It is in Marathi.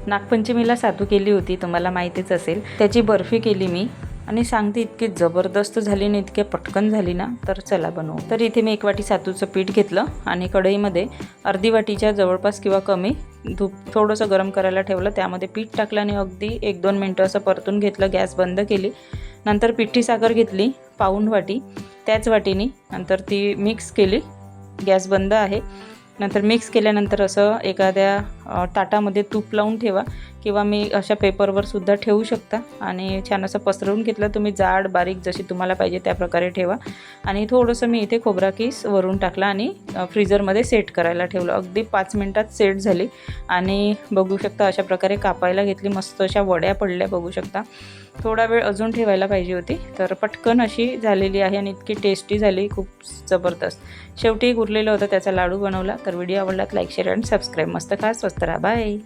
नागपंचमीला सातू केली होती, तुम्हाला माहितीच असेल। त्याची बर्फी केली मी आणि सांगते इतकी जबरदस्त झाली ना, इतके पटकन झाली ना, तर चला बनवू। तर इथे मी 1 वाटी सातूचं पीठ घेतलं आणि कढईमध्ये अर्धी वाटीच्या जवळपास किंवा कमी तूप थोडंसं गरम करायला ठेवलं। त्यामध्ये पीठ टाकलं आणि अगदी 1-2 मिनिटं असं परतून घेतलं। गॅस बंद केली। नंतर पिठी साखर घेतली पाऊण वाटी, त्याच वाटीने नंतर ती मिक्स केली। गॅस बंद आहे। नंतर मिक्स केल्यानंतर असं एखाद्या ताटामध्ये तूप लावून ठेवा किंवा मी अशा पेपरवर सुद्धा ठेवू शकता आणि छान असं पसरवून घेतलं। तुम्ही जाड बारीक जशी तुम्हाला पाहिजे त्या प्रकारे ठेवा आणि थोडंसं मी इथे खोबरा किस वरून टाकला आणि फ्रीजरमध्ये सेट करायला ठेवलं। अगदी 5 मिनिटात सेट झाली आणि बघू शकता अशा प्रकारे कापायला घेतली। मस्त अशा वड्या पडल्या बघू शकता। थोडा वेळ अजून ठेवायला पाहिजे होती, तर पटकन अशी झालेली आहे आणि इतकी टेस्टी झाली, खूप जबरदस्त। शेवटी उरलेलं होतं त्याचा लाडू बनवला। तर व्हिडिओ आवडला तर लाईक शेअर आणि सबस्क्राईब। मस्त खा, स्वस्त राहा, बाय।